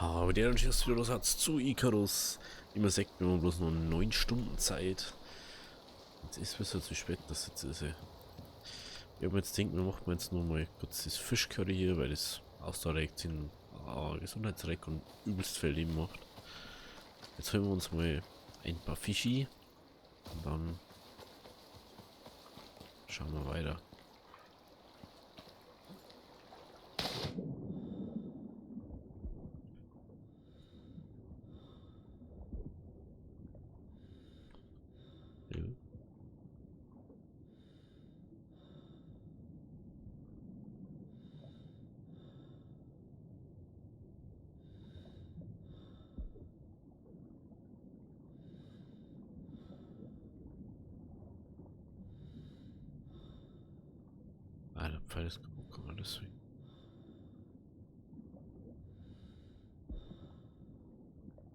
Aber der ist wieder Satz zu Icarus. Immer sagt, wir haben bloß noch 9 Stunden Zeit. Jetzt ist es zu spät, dass jetzt ist. Ich habe jetzt denkt, wir machen jetzt nur mal kurz das Fischcurry hier, weil das ausdauerregt den Gesundheitsreck und übelst viel Leben macht. Jetzt holen wir uns mal ein paar Fischi und dann schauen wir weiter. Ja. Ah, der Pfeil ist kaputt, kann man deswegen.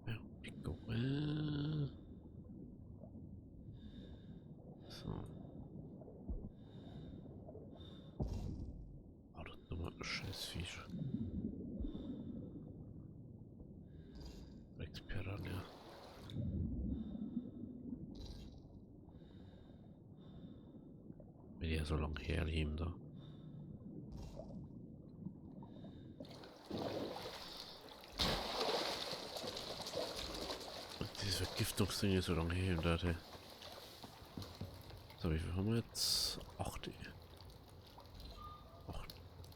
Ja, Pico. So. Oh, das ist nochmal ein scheiß Fisch. Rex Piranha. Wenn die ja so lange herleben da. Und diese Vergiftungsding ist so lange her und da. So, wie viel haben wir jetzt? 8.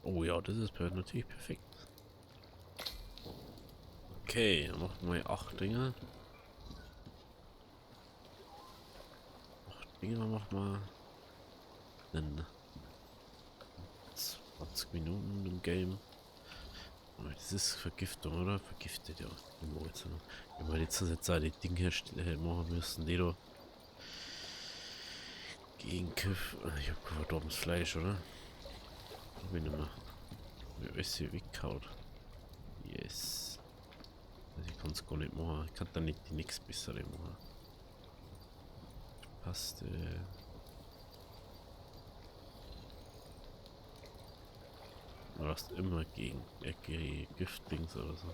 Oh ja, das ist natürlich perfekt. Okay, dann machen wir 8 Dinger. 8 Dinger machen wir. Dann 20 Minuten im Game. Aber das ist Vergiftung, oder? Vergiftet, ja. Wenn wir jetzt auch die Dinge machen müssen, die da gegen Kiff. Ich hab kein verdorbenes Fleisch, oder? Hab ich nicht mehr. Mir alles hier weggehaut. Yes. Also ich kann es gar nicht machen. Ich kann da nicht die nächste bessere machen. Passt. Du hast immer gegen Giftdings oder so.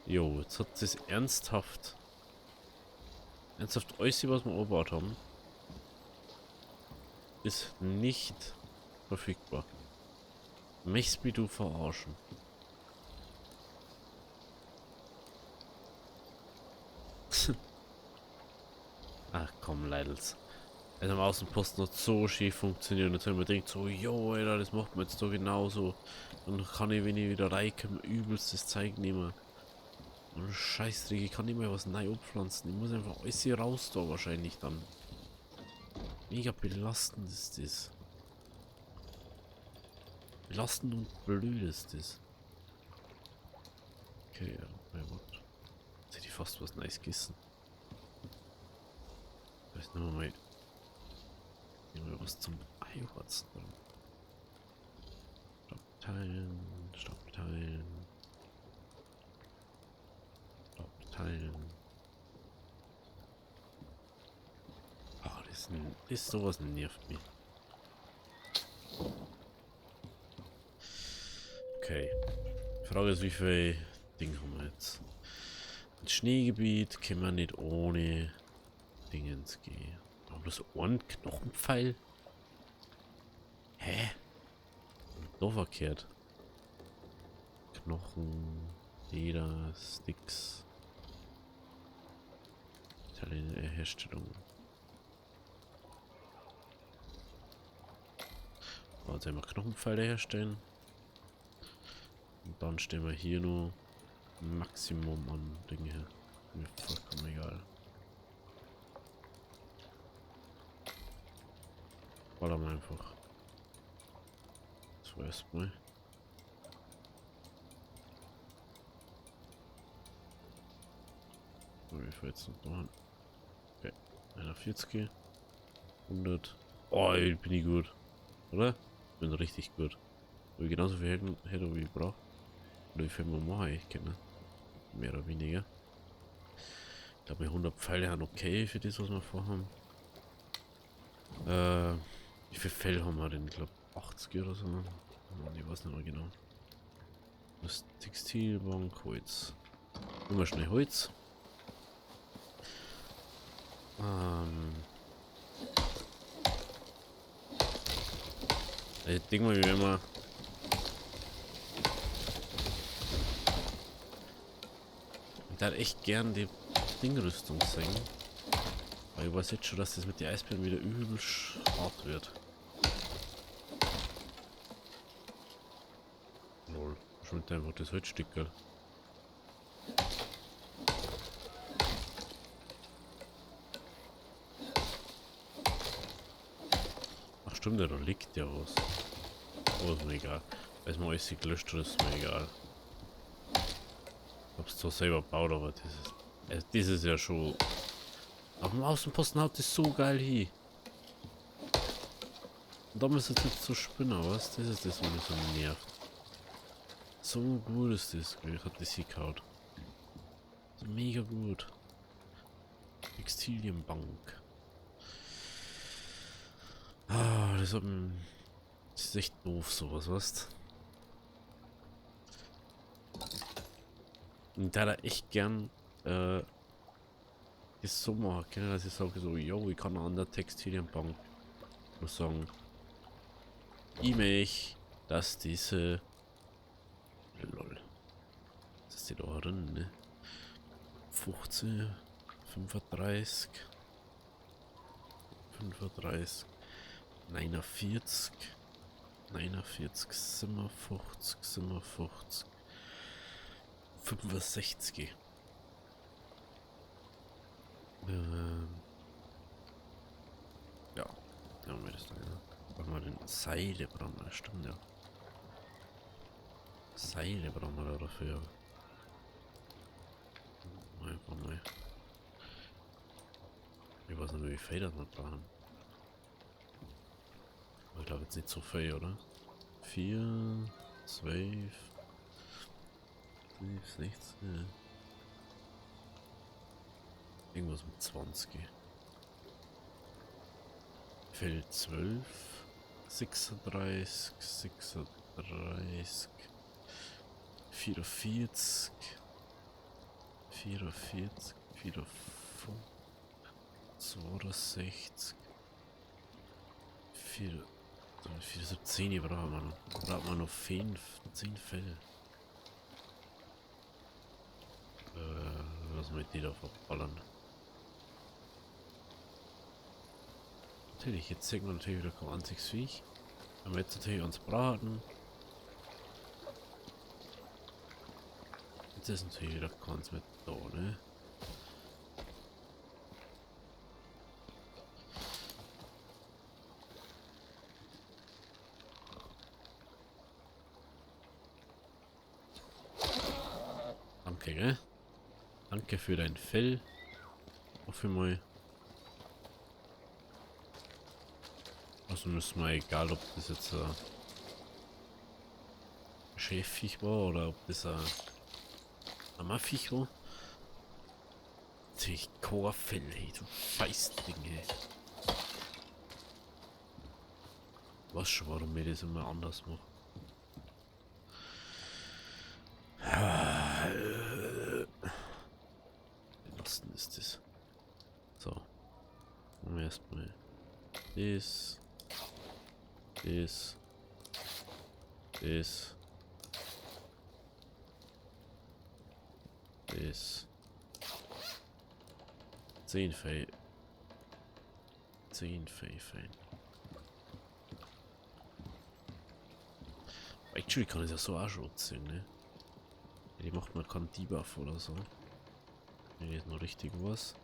Jo, jetzt hat es ernsthaft alles, was wir aufgebaut haben, ist nicht verfügbar. Möchtest mich du verarschen? Ach komm, Leidels. Also am Außenposten hat so schief funktioniert und jetzt haben wir gedacht so, jo, Alter, das macht man jetzt doch genauso. Dann kann ich, wenn ich wieder reinkomme, übelstes Zeug nehmen. Und Scheißdreck, ich kann nicht mehr was neu abpflanzen. Ich muss einfach alles hier raus da wahrscheinlich dann. Mega belastend ist das. Belastend und blöd ist das. Okay, ja, mein Gott. Jetzt hätte ich fast was Nice gegessen. Vielleicht nehmen wir mal was zum Eiwatzen drin. Stoppteilen, Stoppteilen. Stoppteilen. Ah, das sowas nervt mich. Okay. Die Frage ist, wie viel Ding haben wir jetzt? Ins Schneegebiet können wir nicht ohne Dingens gehen. Aber bloß ein Knochenpfeil? Hä? So verkehrt. Knochen, Leder, Sticks. Teile der Herstellung. Also einmal Knochenpfeile herstellen. Und dann stellen wir hier nur Maximum an Dinge her. Mir vollkommen egal. Ballern wir einfach. So erstmal. So, wie viel jetzt noch machen? Okay. 41. 100. Oh, ey, bin ich gut. Oder? Bin richtig gut. Weil genauso viel hätte wie ich brauche. Oder wie viel man machen ich kenne. Mehr oder weniger. Ich glaube, 100 Pfeile haben okay für das, was wir vorhaben. Wie viel Fell haben wir denn? Ich glaube 80 oder so. Ich weiß nicht mehr genau. Das Textilbank, Holz. Nehmen wir schnell Holz. Ich denke mal, wenn wir da echt gern die Dingrüstung singen. Aber ich weiß jetzt schon, dass das mit den Eisbären wieder übel hart wird. Lol, schon einfach das Holzstückel. Ach stimmt, ja, da liegt ja was. Oh, ist mir egal. Weiß man alles gelöscht oder ist mir egal. Ich hab's zwar selber gebaut, aber das ist ja schon. Auf dem Außenposten haut das so geil hin. Und da muss es nicht so spinnen, was? Das ist das, was mich so nervt. So gut ist das. Ich hab das hier gehaut. So mega gut. Textilienbank. Ah, das ist echt doof, sowas, weißt? Und da echt gern ist so machen können, dass ich sage so, yo, ich kann an der Textilienbank nur sagen, ich möchte, dass diese lol. Das ist die da drin, ne? 15, 35, 35, 49, 49, 57, 57, 65. Ja, dann haben wir das da, ja. Machen wir den Seile brauchen wir, stimmt ja. Seile brauchen wir da dafür. Einfach mal. Ich weiß nicht, wie viel das wir brauchen. Aber ich glaube jetzt nicht so viel, oder? 4, 12, 16. Irgendwas mit 20. Feld 12, 36, 36, 44, 44, 44, 62, 4, 10 brauchen wir noch. Brauchen wir noch 10 Fälle. Was mit die da verballern? Natürlich, jetzt sehen wir natürlich wieder kein einziges Viech. Wenn wir jetzt natürlich uns braten. Jetzt ist natürlich wieder keins mit da, ne? Danke, gell? Danke für dein Fell. Hoffe mal. Also ist mir egal, ob das jetzt ein Schäfviech war oder ob das ein Ammerviech war. Natürlich kein Fell, hey, du Scheißding, ey. Weiß schon, warum wir das immer anders machen. Belasten ist das. So. Machen wir erstmal das. Das. Das. Das. 10 Fell. 10 Fell. Actually kann ich ja so auch schon ziehen, ne? Ja, die macht man keinen Debuff oder so. Wenn ich jetzt noch richtig was.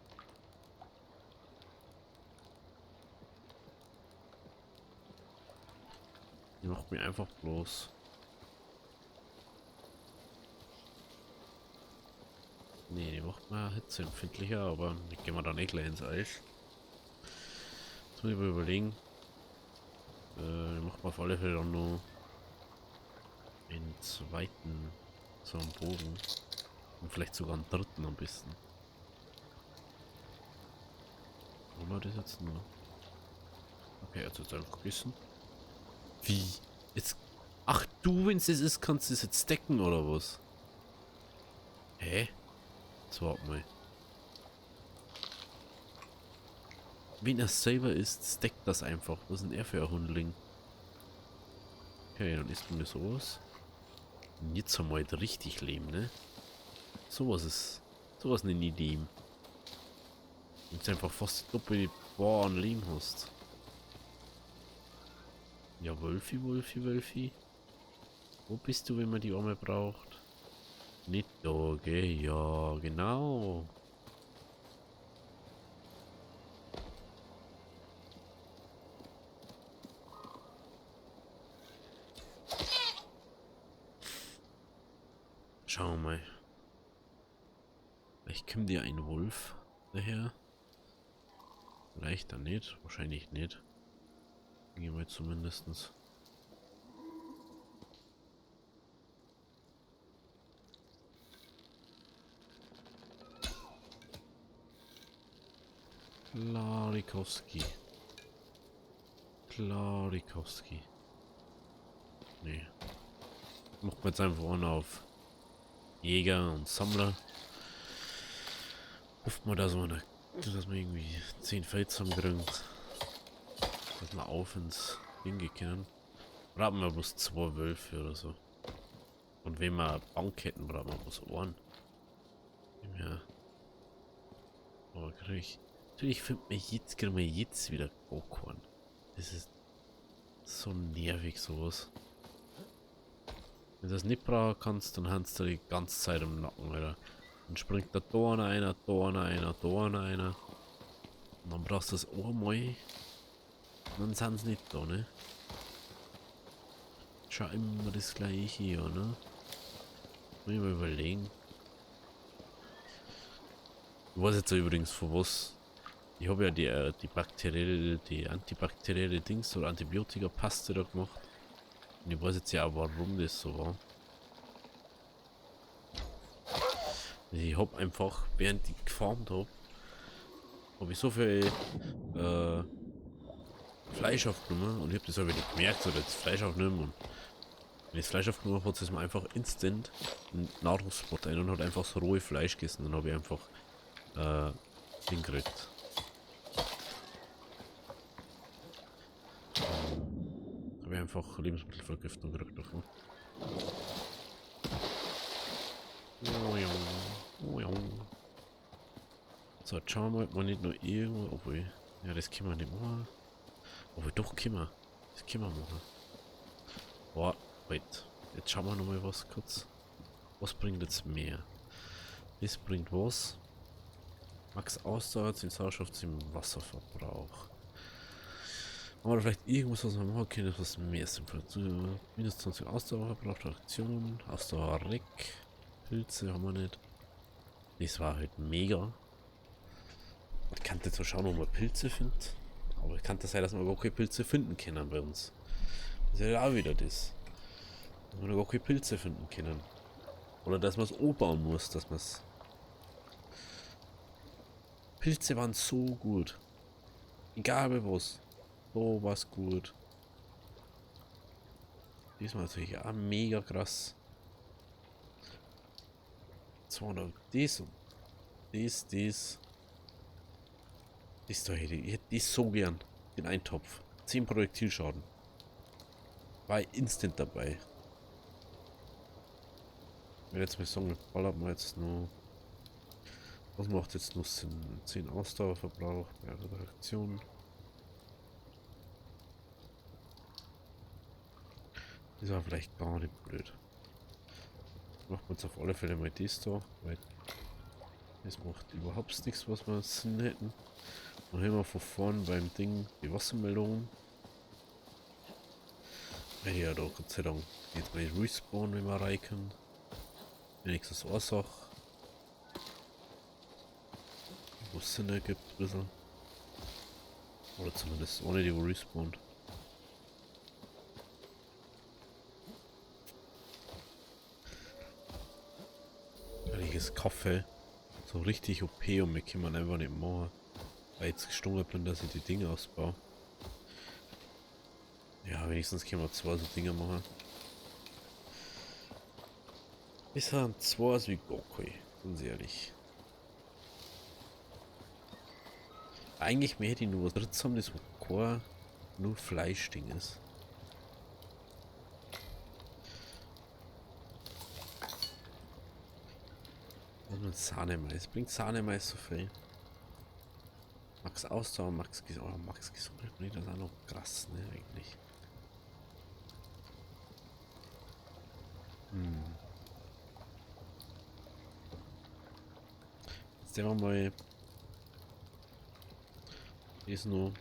Die macht mir einfach bloß. Ne, die macht mir hitzeempfindlicher, aber die gehen wir dann eh gleich ins Eis. Jetzt muss ich mal überlegen. Die macht mir auf alle Fälle dann nur einen zweiten so einen Bogen. Und vielleicht sogar einen dritten am besten. Haben wir das jetzt noch? Okay, jetzt einfach gegessen. Wie? Jetzt Ach du, wenn es das ist, kannst du es jetzt decken oder was? Hä? So, warte mal. Wenn er selber ist, steckt das einfach. Was ist denn er für ein Hundling? Okay, dann isst man sowas. Und jetzt haben wir halt richtig Leben, ne? Sowas ist. Sowas eine Idee. Wenn du einfach fast doppelt Bar an Leben hast. Ja, Wölfi, Wölfi, Wölfi. Wo bist du, wenn man die Arme braucht? Nicht da, gell? Ja, genau. Schauen wir mal. Vielleicht kommt ja ein Wolf daher. Vielleicht dann nicht. Wahrscheinlich nicht. Gehen wir zumindest. Klarikowski. Klarikowski. Nee. Macht man jetzt einfach an auf Jäger und Sammler. Hofft man da so eine, dass man irgendwie 10 Feld zusammenkriegt. Dass wir auf ins Ding gehen können. Brauchen wir bloß 2 Wölfe oder so. Und wenn wir eine Bank hätten, brauchen wir bloß einen. Ja. Aber krieg ich. Natürlich kriegen wir jetzt wieder Bockkorn. Das ist so nervig sowas. Wenn du das nicht brauchen kannst, dann hast du die ganze Zeit im Nacken, Alter. Dann springt da einer. Und dann brauchst du das einmal. Und dann sind sie nicht da, ne? Schau immer das gleiche hier, ne? Muss ich mal überlegen. Ich weiß jetzt übrigens von was. Ich habe ja die antibakterielle Dings oder Antibiotika-Paste da gemacht. Und ich weiß jetzt ja auch, warum das so war. Ich habe einfach, während ich gefarmt habe, ich so viel Fleisch aufgenommen und ich habe das aber nicht gemerkt, so das Fleisch aufgenommen und wenn ich das Fleisch aufgenommen habe, hat es mir einfach instant ein Nahrungsspot ein und hat einfach das rohe Fleisch gegessen. Dann habe ich einfach hingekriegt. Habe ich einfach Lebensmittelvergiftung gekriegt davon. So, jetzt schauen wir mal, ob wir nicht nur irgendwo, obwohl, ja, das können wir nicht machen. Obwohl, doch, können wir. Das können wir machen. Boah, wait. Jetzt schauen wir nochmal was kurz. Was bringt jetzt mehr? Das bringt was? Max Ausdauer, 10 Sauerstoff, im Wasserverbrauch. Haben wir da vielleicht irgendwas, was wir machen können, was mehr sinnvoll ist? Minus 20 Ausdauerverbrauch, Aktion, Ausdauer Rick, Pilze haben wir nicht. Das war halt mega. Ich kann jetzt mal schauen, ob man Pilze findet. Aber es kann das sein, dass wir gar keine Pilze finden können bei uns. Das ist ja auch wieder das. Dass wir gar keine Pilze finden können. Oder dass man es umbauen muss, dass man es. Pilze waren so gut. Egal bei was. So was gut. Diesmal natürlich auch mega krass. 200. Das und das. Das da hätte ich das so gern. Den Eintopf. 10 Projektilschaden. War instant dabei. Ich werde jetzt mal sagen, ballert man jetzt nur. Was macht jetzt noch Sinn? 10 Ausdauerverbrauch bei einer Reaktion. Das war vielleicht gar nicht blöd. Macht man jetzt auf alle Fälle mal das da, weil das macht überhaupt nichts, was wir Sinn hätten. Dann haben wir von vorn beim Ding die Wassermelone. Ja, da Gott sei Dank jetzt mal Respawn, wenn wir rein können. Wenigstens Ursache. Wo es Sinn ergibt, ein bisschen. Oder zumindest ohne die, wo respawnt. Ehrliches Kaffee. So richtig OP und mir kann man einfach nicht machen. Weil ich jetzt gestunken bin, dass ich die Dinge ausbaue. Ja, wenigstens können wir 2 so Dinge machen. Das sind zwei als wie Gokoi, ganz ehrlich. Eigentlich mehr hätte ich nur was drittes haben, das wo kein nur Fleischding ist. Und Sahnemais. Bringt Sahnemais so viel? Max Ausdauer, Max Gesundheit. Oh, Max Gesundheit bringt das auch noch krass, ne, eigentlich. Jetzt nehmen wir mal. Hier ist nur.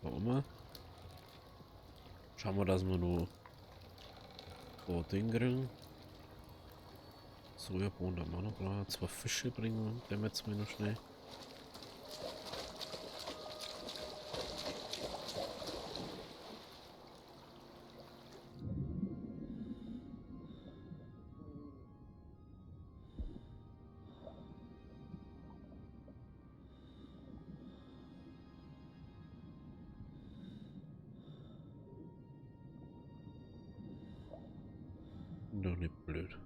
Warum immer. Schauen wir, dass wir nur. So Ding kriegen. Sojabohnen, da haben wir noch. Zwei Fische bringen. Den jetzt mal noch schnell. Doch nicht blöd.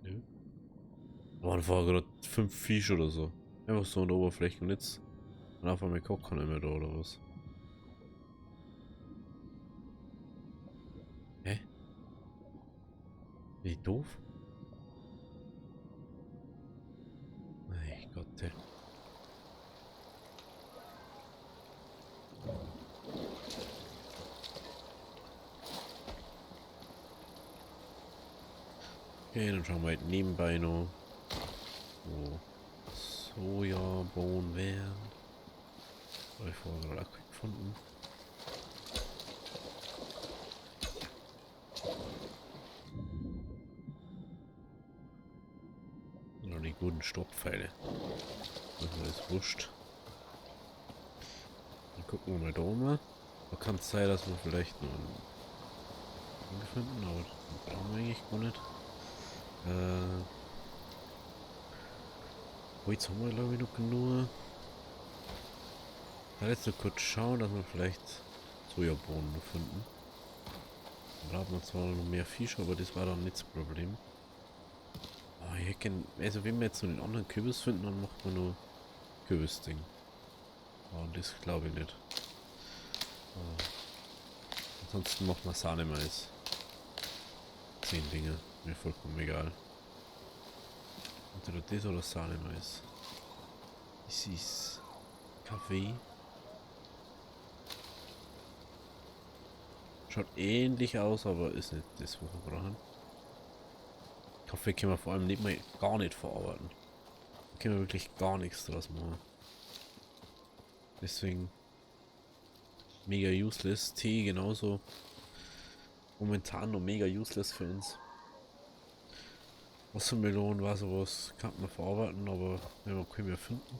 Nö. Da waren vorher gerade 5 Fische oder so. Einfach so an der Oberfläche und jetzt. Und auf einmal kocht keiner mehr da oder was? Hä? Wie doof? Mein Gott, ey. Okay, dann schauen wir halt nebenbei noch, wo Sojabohnen wären. Habe ich vorher gerade auch gefunden. Noch die guten Stockpfeile. Das ist wurscht. Dann gucken wir mal da mal. Da kann es sein, dass wir vielleicht noch einen finden, aber das brauchen wir eigentlich gar nicht. Jetzt haben wir glaube ich noch genug. Jetzt noch kurz schauen, dass wir vielleicht Sojabohnen noch finden. Da brauchen wir zwar noch mehr Fisch, aber das war dann nicht das Problem. Oh, also wenn wir jetzt noch den anderen Kürbis finden, dann macht man nur Kürbisding. Oh, das glaube ich nicht. Oh. Ansonsten macht man Sahnemais. 10 Dinge. Mir vollkommen egal. Entweder das oder Sahnemais. Das ist Kaffee. Schaut ähnlich aus, aber ist nicht das, was wir brauchen. Kaffee können wir vor allem nicht mal gar nicht verarbeiten. Da können wir wirklich gar nichts draus machen. Deswegen mega useless. Tee genauso. Momentan noch mega useless für uns. Wassermelonen war sowas, kann man verarbeiten, aber wenn wir können wir finden.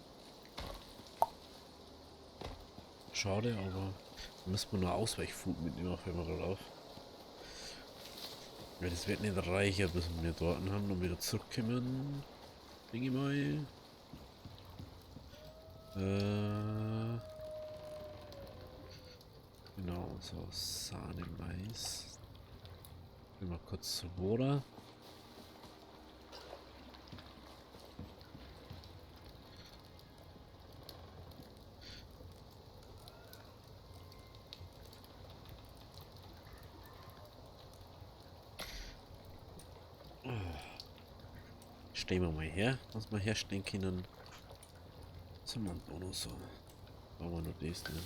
Schade, aber da müssen wir nur Ausweichfood mitnehmen, fällt mir gerade auf. Ja, das wird nicht reicher, bis wir dort haben und wieder zurückkommen. Denke ich mal. Genau, so Sahne, Mais. Mal kurz zu Boda. Stellen wir mal her, was wir herstellen können. Was haben wir auch noch so? Brauchen wir noch das, ne?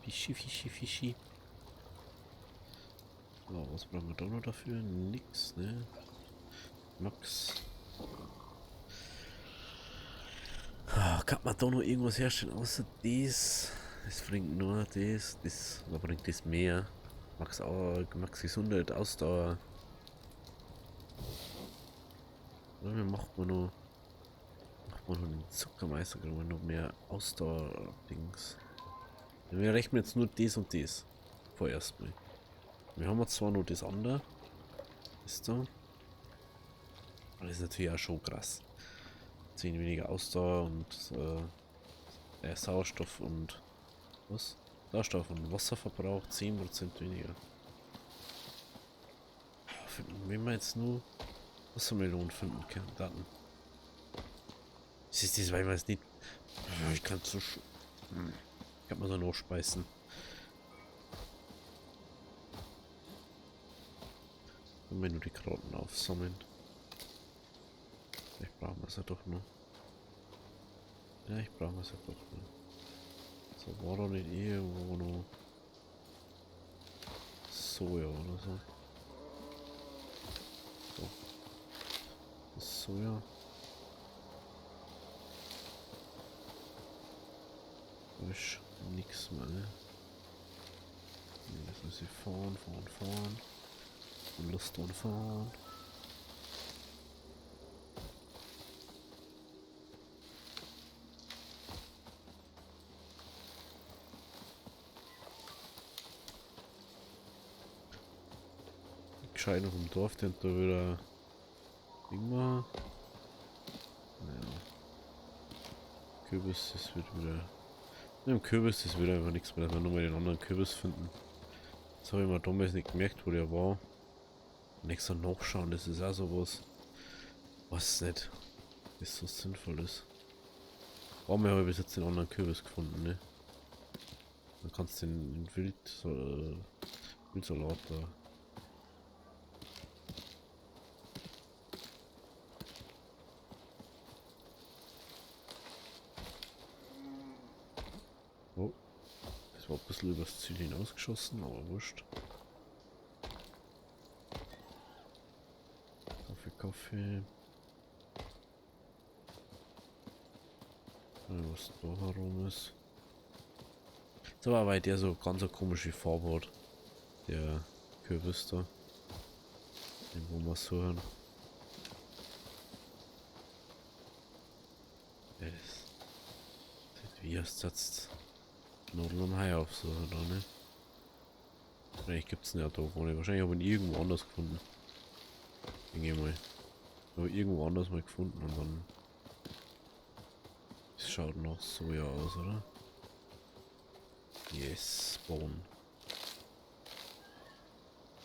Fischi, Fischi, Fischi. So, was brauchen wir da noch dafür? Nix, ne? Max. Kann man da noch irgendwas herstellen außer das? Das bringt nur das. Oder bringt das mehr? Max Gesundheit, Ausdauer. Oder macht man noch den Zuckermeister, kriegen wir noch mehr Ausdauer-Dings. Wir rechnen jetzt nur das und das. Vorerst mal. Wir haben jetzt zwar noch das andere. Ist da. Aber das ist natürlich auch schon krass. 10 weniger Ausdauer und Sauerstoff und was? Sauerstoff und Wasserverbrauch 10% weniger. Wenn wir jetzt nur Wassermelonen finden können, dann. Das ist das, weil man es nicht. Ich kann so. Kann man so nachspeisen. Und wenn nur die Krauten aufsammeln. Vielleicht brauchen wir es ja doch noch. Ja, ich brauche es ja doch noch. So, war doch nicht irgendwo noch Soja oder so. So. Das Soja. Da ist nichts mehr, ne? Jetzt muss ich fahren. Und Lust und fahren. Gescheit noch im Dorf, denn da wieder immer. Naja. Kürbis, das wird wieder. Im Kürbis ist wieder einfach nichts mehr, dass wir nur mal den anderen Kürbis finden. Jetzt habe ich mal damals nicht gemerkt, wo der war. Nächster nachschauen, das ist auch sowas. Was nicht, ist so sinnvoll ist. Warum habe ich bis jetzt den anderen Kürbis gefunden, ne? Dann kannst du den Wildsalat da. Oh, das war ein bisschen übers Ziel hinausgeschossen, aber wurscht. Kaffee. Was da herum ist. So, aber weil der so ganz eine komische Farbe hat. Der Kürbis da. Den wollen wir suchen. Ja, wie heißt das jetzt? Nudeln und Hai aufsuchen, oder ne? Vielleicht gibt es ihn ja da gar nicht. Wahrscheinlich habe ich ihn irgendwo anders gefunden. Denke ich mal. Ich habe irgendwo anders mal gefunden und dann. Es schaut noch Soja aus, oder? Yes, Spawn.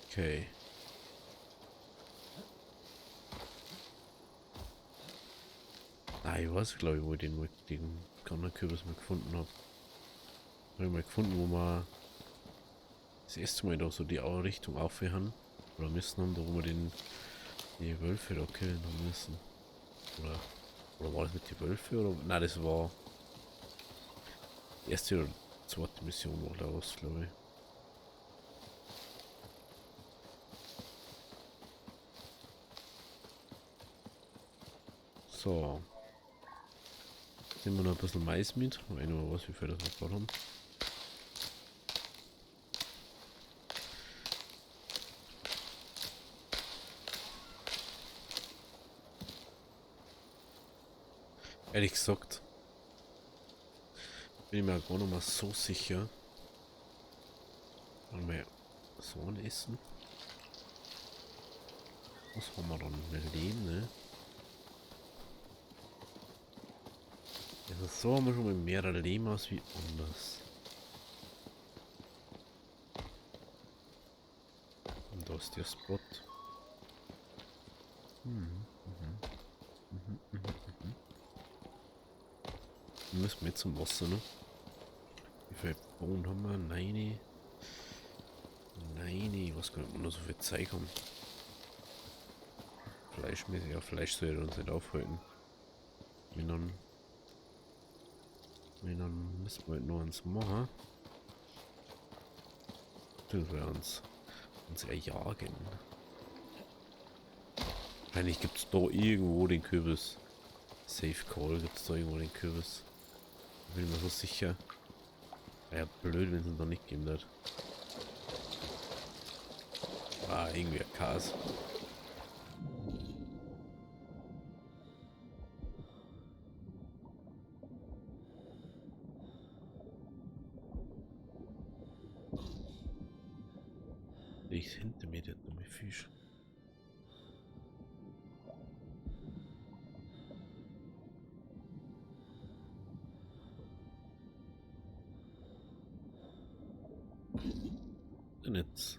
Okay. Ah, ich weiß, glaube ich, wo ich den Kürbis mal gefunden habe. Habe ich mal gefunden, wo wir das erste Mal da so die Richtung aufhören. Oder müssen haben, da wo wir die Wölfe da killen haben müssen. Oder war das nicht die Wölfe? Oder? Nein, das war die erste oder zweite Mission oder was, glaube ich. So. Jetzt nehmen wir noch ein bisschen Mais mit, weil ich noch weiß, wie viel das wir gerade haben. Ehrlich gesagt, bin ich mir gar nicht mal so sicher. Wollen wir so ein Essen? Was haben wir dann? Ein Lehm, ne? Also so haben wir schon mal mehr Lehm aus wie anders. Und da ist der Spot. Wir müssen jetzt zum Wasser, ne? Wie viel Bohnen haben wir? Nein. Nein, ich weiß gar nicht, ob wir noch so viel Zeit haben. Fleischmäßig, ja, Fleisch sollte uns nicht aufhalten. Wenn dann müssen wir halt noch eins machen. Das wir uns erjagen. Wahrscheinlich gibt es da irgendwo den Kürbis. Safe Call gibt es da irgendwo den Kürbis. Da bin ich mir so sicher. Wäre ja blöd, wenn es ihn da nicht geben wird. Ah, irgendwie ein Chaos. Ich hinter mir der dumme Fisch. denn jetzt?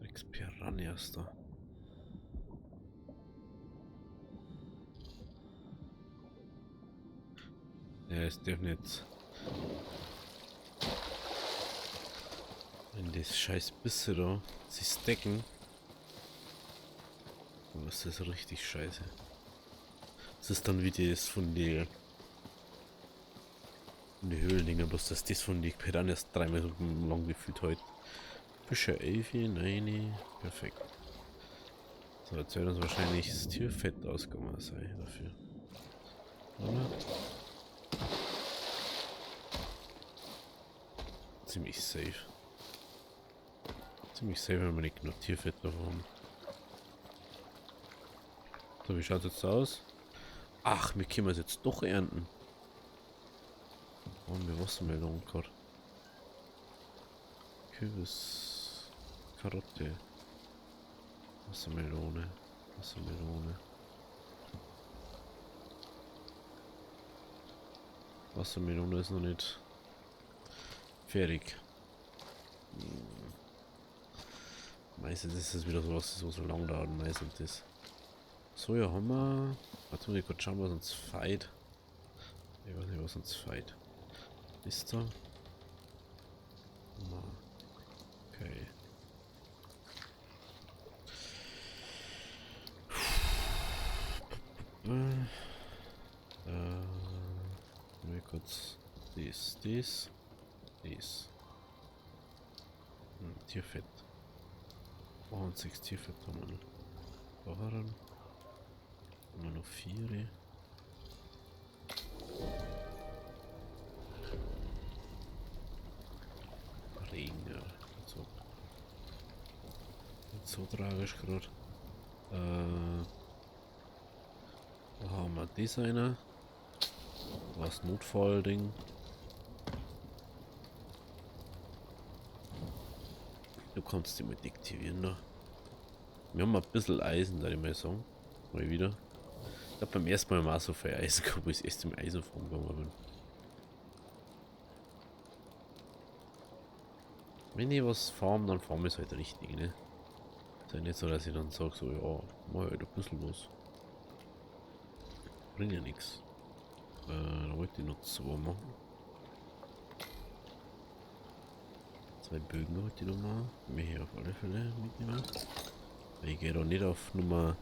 6 Piranhas da. Ja, es darf nicht in das scheiß Bisse da sie stacken. Oh, ist das richtig scheiße. Das ist dann wie das von die Höhlendinger, bloß dass das von die Piranhas dreimal so lang gefühlt heute. Fische 11, nein, perfekt. So, jetzt wird uns wahrscheinlich das Tierfett ausgegangen sein dafür. Oder? Ziemlich safe. Ziemlich safe, wenn wir nicht genug Tierfett davon haben. So, wie schaut es jetzt aus? Ach, wir können es jetzt doch ernten. Haben wir Wassermelone gehabt? Kürbis, Karotte, Wassermelone, Wassermelone. Wassermelone ist noch nicht fertig. Meistens ist es wieder sowas, so lang dauert meistens das. So, ja, haben wir. Warte mal, kurz schauen, was uns feit. Ich weiß nicht, was uns feit. Ist da? Okay. Mal kurz. Dies. Tierfett. Und 6 Tierfett haben wir noch. Haben wir noch 4. Regen, ja. Nicht so tragisch gerade. Da haben wir Designer. Das Notfallding. Du kannst die mal deaktivieren da. Wir haben ein bisschen Eisen, da ich mal sagen. Mal wieder. Ich habe beim ersten Mal mal so viel Eisen gehabt, wo ich erst im Eisenform gegangen bin. Wenn ich was farm, dann farm ich es halt richtig, ne? Ist ja nicht so, dass ich dann sage, so, ja, mach halt ein bisschen was. Bringt ja nichts. Da wollte ich noch 2 machen. 2 Bögen wollte ich noch machen. Mir hier auf alle Fälle mitnehmen. Ich gehe da nicht auf Nummer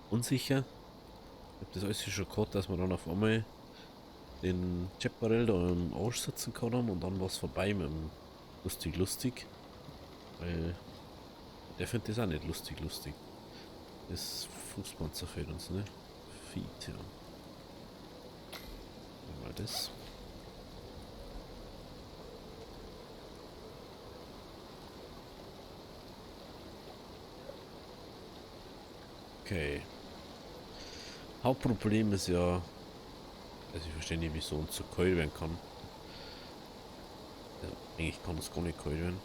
unsicher. Ich habe das alles schon gehabt, dass wir dann auf einmal den Chaparral da im Arsch sitzen kann und dann war es vorbei mit dem lustig. Weil der findet das auch nicht lustig. Das Fußpanzer fehlt uns, ne? Feed, ja. Mal das. Okay. Hauptproblem ist ja, also ich verstehe nicht, wieso uns so kalt werden kann. Ja, eigentlich kann es gar nicht kalt werden.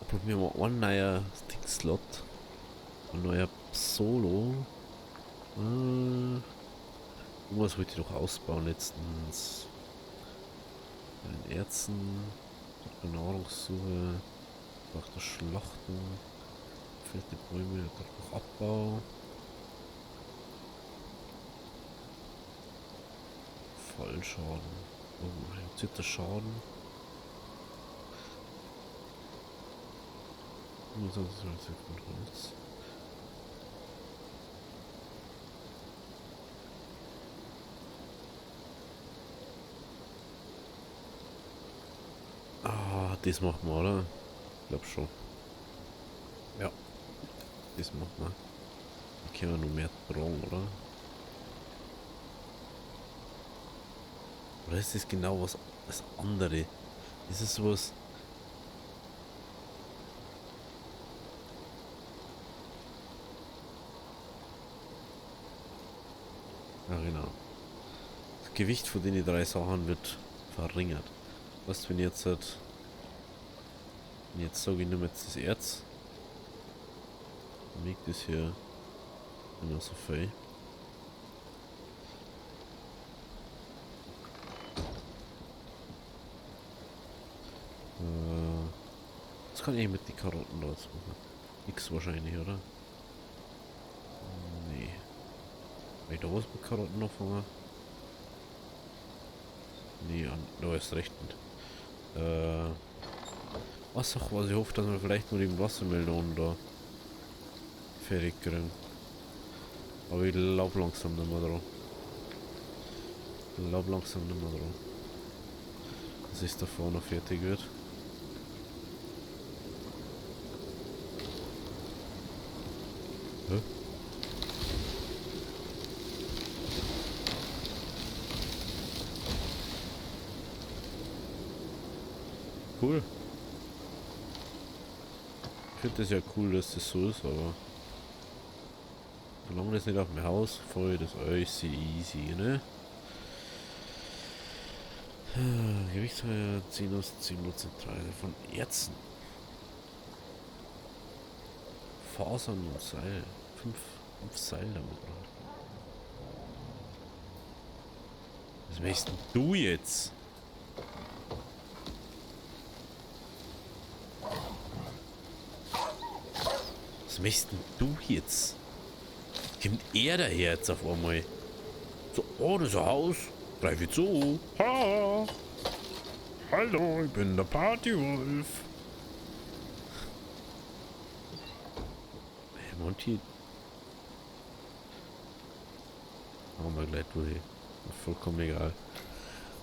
Probieren wir einen neuen Stick-Slot. Ein neuer Solo. Irgendwas wollte ich doch ausbauen letztens. Bei den Erzen. Nahrungssuche. Nach der Schlachten. Fette Bäume. Noch Abbau. Fallschaden. Oh, Zitterschaden. Ah, das machen wir, oder? Ich glaube schon. Ja, das machen wir. Da können wir noch mehr tragen, oder? Oder ist das genau was das andere? Ist es sowas? Ja, genau. Das Gewicht von den 3 Sachen wird verringert. Was, wenn jetzt halt. Wenn jetzt sage ich, nehme jetzt das Erz. Dann liegt das hier immer so viel. kann ich mit den Karotten da jetzt machen? Nix wahrscheinlich, oder? Nee. Kann ich da was mit Karotten noch fangen? Nee, da ist recht nicht. Was auch was ich hoffe, dass wir vielleicht nur die Wassermelonen da fertig kriegen. Aber ich glaube langsam nicht mehr dran. Ich glaube langsam nicht mehr dran. Dass es da vorne fertig wird. Hä? Cool. Ich finde das ja cool, dass das so ist, aber solange das nicht auf mein Haus fällt, ist alles easy, ne? Gewichtsreihe 10 aus 10 Zentrale von Erzen. Fasern und Seil. 5 Seil damit braucht. Was möchtest denn du jetzt? Was möchtest denn du jetzt? Kommt er daher jetzt auf einmal? So, oh, das ist ein Haus. Greif ich zu. Ha! Hallo, ich bin der Partywolf. Hey, Monty. Hauen wir gleich durch. Vollkommen egal.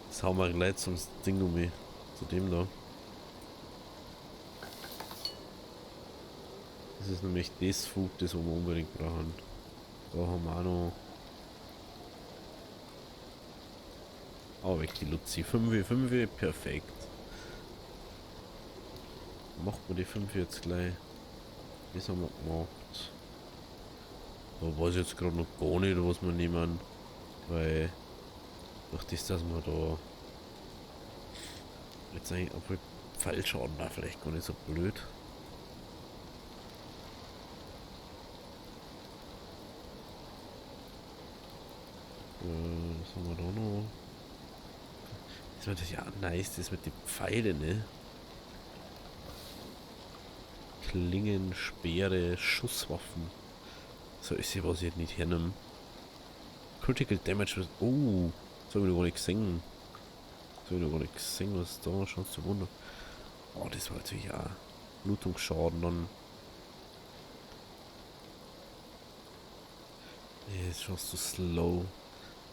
Das hauen wir gleich zum Ding um mich. Zu dem da. Das ist nämlich das Food, das wir unbedingt brauchen. Da haben wir auch noch. Oh, weg die Luzi. 5, perfekt. Macht man die 5 jetzt gleich. Das haben wir gemacht. Da weiß ich jetzt gerade noch gar nicht, was wir nehmen. Weil durch das, dass wir da jetzt eigentlich, obwohl Pfeilschaden war vielleicht gar nicht so blöd. Was haben wir da noch? Das ist natürlich auch nice, das mit den Pfeilen, ne? Klingen, Speere, Schusswaffen. So ist ja was ich nicht hernehme. Critical Damage. Oh, so habe ich noch gar nicht gesehen. So habe ich noch gar nicht gesehen, was da schon zu wundern. Oh, das war natürlich auch Blutungsschaden dann. Nee, ist schon zu slow.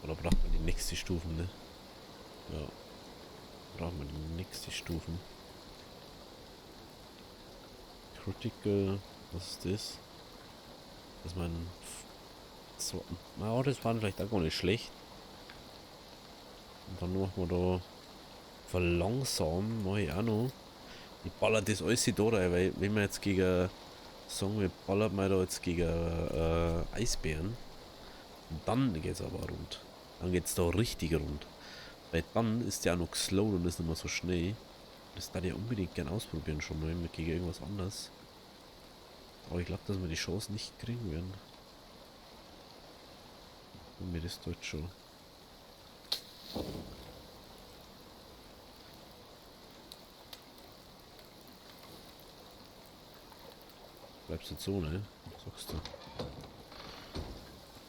Oder braucht man die nächste Stufe, ne? Ja. Brauchen wir die nächste Stufen. Critical. Was ist das? Dass man. So. Oh, das war vielleicht auch gar nicht schlecht. Und dann machen wir da. Verlangsamen, mache ich auch noch. Ich baller das alles da rein, weil wenn wir jetzt gegen. Sagen wir, ballert mal da jetzt gegen Eisbären. Und dann geht's aber rund. Dann geht's da richtig rund. Weil dann ist der auch noch slow und ist nicht mehr so schnell. Das darf ich unbedingt gern ausprobieren schon mal gegen irgendwas anderes. Aber ich glaube, dass wir die Chance nicht kriegen werden. Und mir das dort schon. Bleibst du so, ne? Sagst du.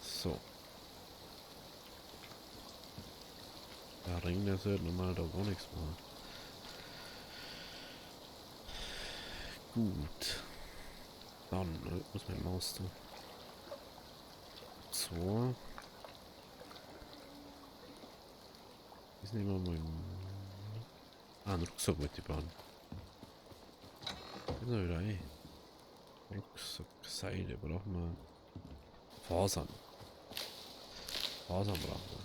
So. Der Ring, der sollte normal da gar nichts machen. Gut. Dann muss mein Maus da. So. Jetzt nehmen wir mal einen Rucksack mit die Bahn. Jetzt sind wir wieder ein. Rucksack, Seile brauchen wir. Fasern. Fasern brauchen wir.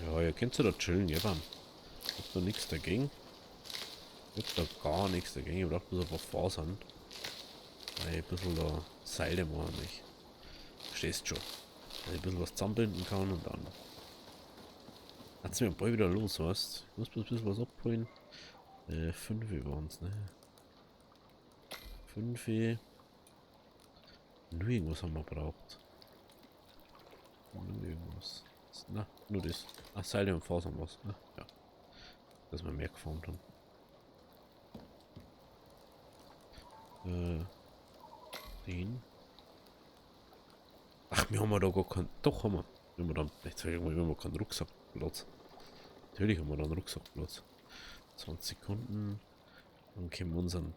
Ja, ihr könnt ja da chillen, ja, Bam. Ich hab da nichts dagegen. Ich hab da gar nichts dagegen. Ich brauche bloß ein paar Fasern. Weil ich ein bisschen da Seile machen nicht. Verstehst schon. Weil ich ein bisschen was zusammenbinden kann und dann. Hat's mir bald wieder los, weißt. Ich muss bloß ein bisschen was abholen. 5 waren es, ne? 5. Nur irgendwas haben wir braucht. Nur irgendwas. Na, nur das. Ach, Seile und Fasern was. Ne? Ja. Dass wir mehr geformt haben. Äh, den. Ach, wir haben ja da gar keinen. Doch, haben wir. Wir haben dann. Jetzt sag ich mal, wir haben keinen Rucksackplatz. Natürlich haben wir da einen Rucksackplatz. 20 Sekunden. Dann können wir unseren.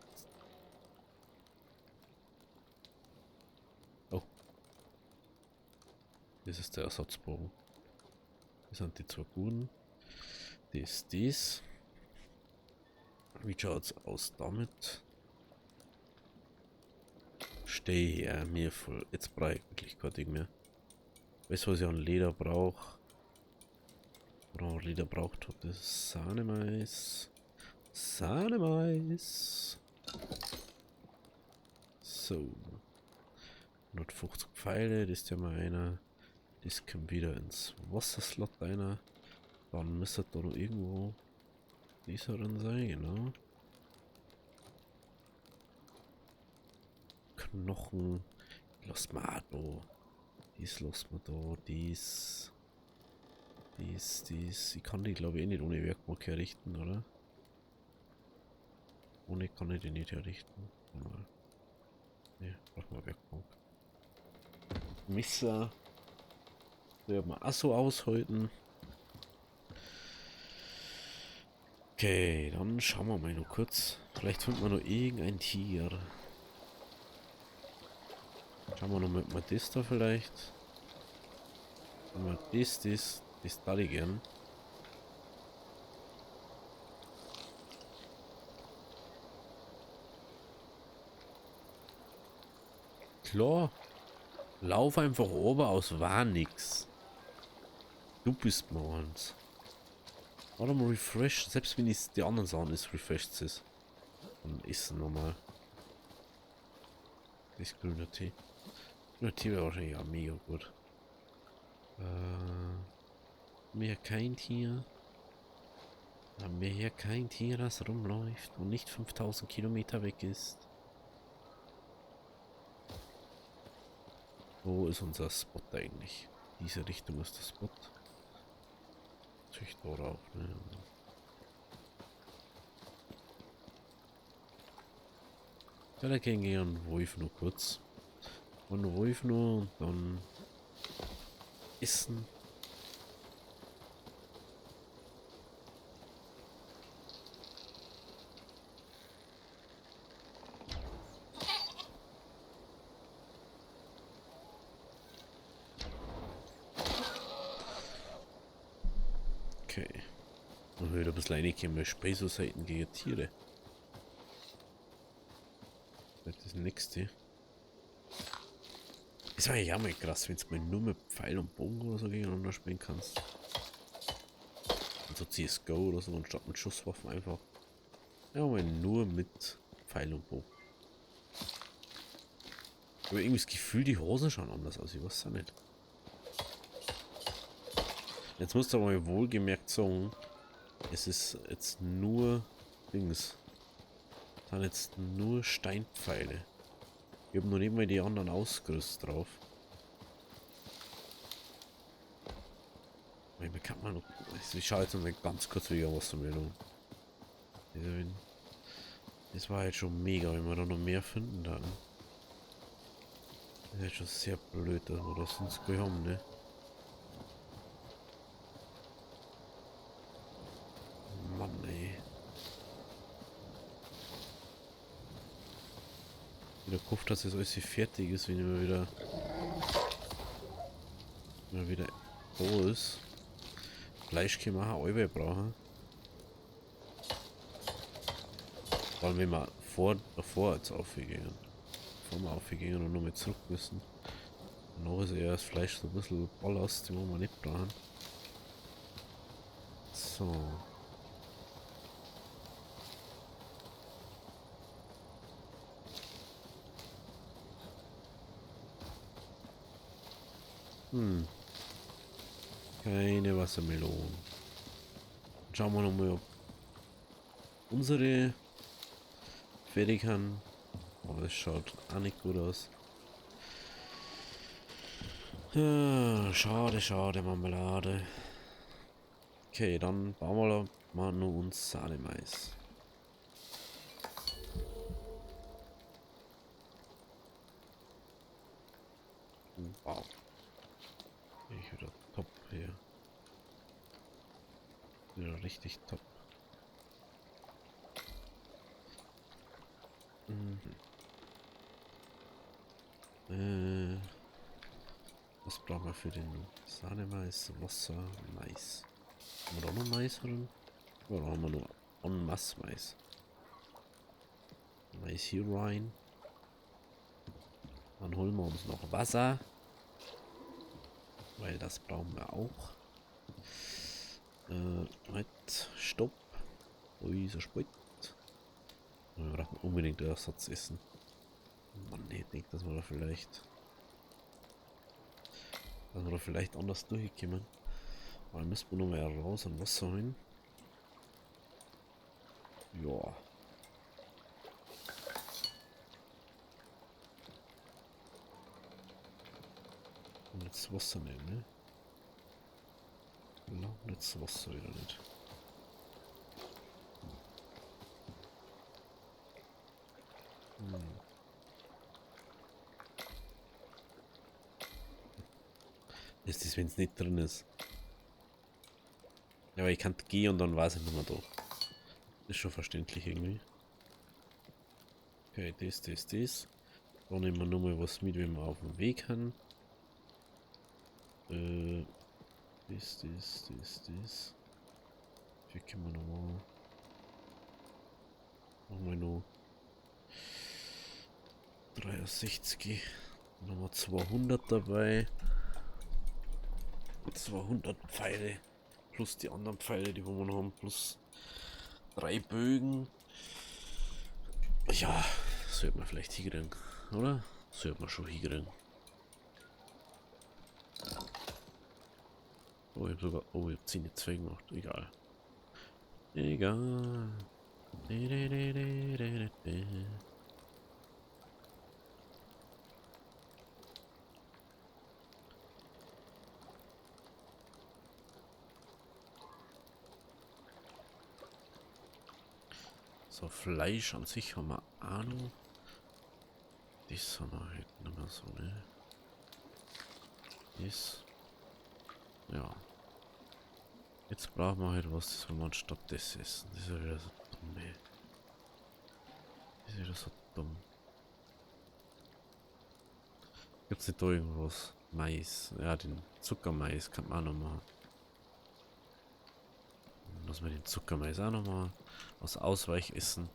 Oh, das ist der Ersatzbogen. Das sind die zwei guten. Das ist das. Wie schaut's aus damit? Steh her, mir voll. Jetzt brauche ich wirklich kein Ding mehr. Weißt du, was ich an Leder brauche? Oder Leder braucht, das ist Sahnemais. Sahnemais. So. 150 Pfeile, das ist ja mal einer. Das kommt wieder ins Wasserslot einer. Dann müsste da noch irgendwo dieser drin sein, genau. Knochen. Lass mal da. Dies lass mal da. Dies. Ich kann die glaube ich eh nicht ohne Werkbank herrichten, oder? Ohne kann ich die nicht herrichten. Ne, braucht mal Werkbank. Messer. Werden wir auch so aushalten. Okay, dann schauen wir mal noch kurz. Vielleicht finden wir noch irgendein Tier. Schauen wir noch mal das da vielleicht. Wenn wir das da gern. Klar. Lauf einfach oben aus, war nix. Du bist mal eins. Warte mal, refresh. Selbst wenn es die anderen Sachen ist, refresht es. Dann ist es nochmal. Das grüne Tee. Grüne Tee wäre wahrscheinlich auch mega gut. Mehr kein Tier. Haben wir hier kein Tier, das rumläuft und nicht 5000 Kilometer weg ist. Wo ist unser Spot eigentlich? Diese Richtung ist der Spot. Natürlich dort auch, ne? Ja, da gehen wir an Wolf nur kurz. Und Wolf nur und dann essen. Okay. Und wieder ein bisschen reinkommen, Space Society gegen Tiere. Das ist das nächste. Ist eigentlich auch mal krass, wenn du mal nur mit Pfeil und Bogen oder so gegeneinander spielen kannst. Also CSGO oder so, anstatt mit Schusswaffen einfach. Ja, mal nur mit Pfeil und Bogen. Aber irgendwie das Gefühl, die Hosen schauen anders aus, ich weiß ja nicht. Jetzt musst du aber mal wohlgemerkt sagen, es ist jetzt nur Dings. Das sind jetzt nur Steinpfeile. Ich habe noch nicht mal die anderen ausgerüstet drauf. Wie kann man noch. Ich schaue jetzt noch mal ganz kurz wieder Wassermeldung. Das war jetzt schon mega, wenn wir da noch mehr finden dann. Das ist jetzt schon sehr blöd, dass wir das sonst gleich haben, ne? Mann, ey. Wieder gehofft, dass das alles hier fertig ist, wenn immer wieder da ist. Fleisch können wir auch Eiweiß brauchen. Vor allem wenn wir davor jetzt aufgehen. Bevor wir aufgehen und nochmal zurück müssen. Noch ist eher das Fleisch so ein bisschen Ballast, den wir nicht brauchen. So. Keine Wassermelonen. Schauen wir nochmal, ob unsere fertig haben. Aber es schaut auch nicht gut aus. Ah, schade, schade, Marmelade. Okay, dann bauen wir mal nur uns Sahnemais. richtig top. Mhm. Was brauchen wir für den Sahnemais? Wasser, Mais. Haben wir da noch Mais drin? Oder haben wir nur en masse Mais? Mais hier rein. Dann holen wir uns noch Wasser. Weil das brauchen wir auch. Halt, stopp. Ui, so spät. Wir brauchen unbedingt Ersatz essen. Mann, ich denke, dass wir da vielleicht anders durchkommen. Aber dann müssen wir noch mal raus und Wasser holen. Ja. Und jetzt Wasser nehmen, ne? Ja, jetzt Wasser wieder nicht. Ist das, wenn es nicht drin ist? Ja, aber ich kann gehen und dann weiß ich nicht mehr da. Ist schon verständlich irgendwie. Okay, das. Dann nehmen wir nochmal was mit, wenn wir auf dem Weg haben. Das. Hier können wir nochmal. Machen wir noch 63. Nochmal 200 dabei. 200 Pfeile. Plus die anderen Pfeile, die wir noch haben. Plus 3 Bögen. Ja, sollte man vielleicht hinkriegen, oder? Sollte man schon hinkriegen. Oh, ich hab sogar. Oh, ich hab 10 2 gemacht. Egal. Egal. So, Fleisch an sich haben wir auch noch. Das haben wir halt nicht mehr so, ne? Das. Ja. Jetzt brauchen wir halt was, das wir anstatt das essen. Das ist ja wieder so dumm, ey. Das ist wieder so dumm. Gibt's nicht da irgendwas? Mais. Ja, den Zuckermais kann man auch noch machen. Lass wir den Zuckermais auch noch mal aus Ausweichessen.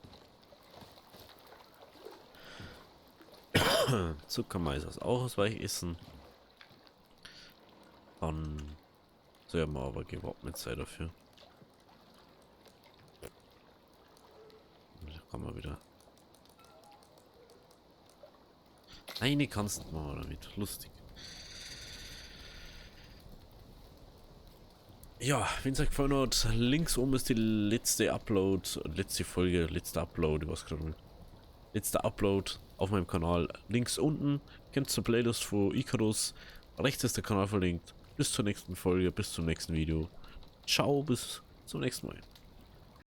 Zuckermais aus Ausweichessen. Dann soll man aber gewappnet sein dafür. Da kann man wieder. Eine kannst du machen damit. Lustig. Ja, wenn es euch gefallen hat, links oben ist die letzte Upload, letzte Folge, letzter Upload, was gerade letzter Upload auf meinem Kanal. Links unten könnt ihr zur Playlist von Icarus. Rechts ist der Kanal verlinkt. Bis zur nächsten Folge, bis zum nächsten Video. Ciao, bis zum nächsten Mal.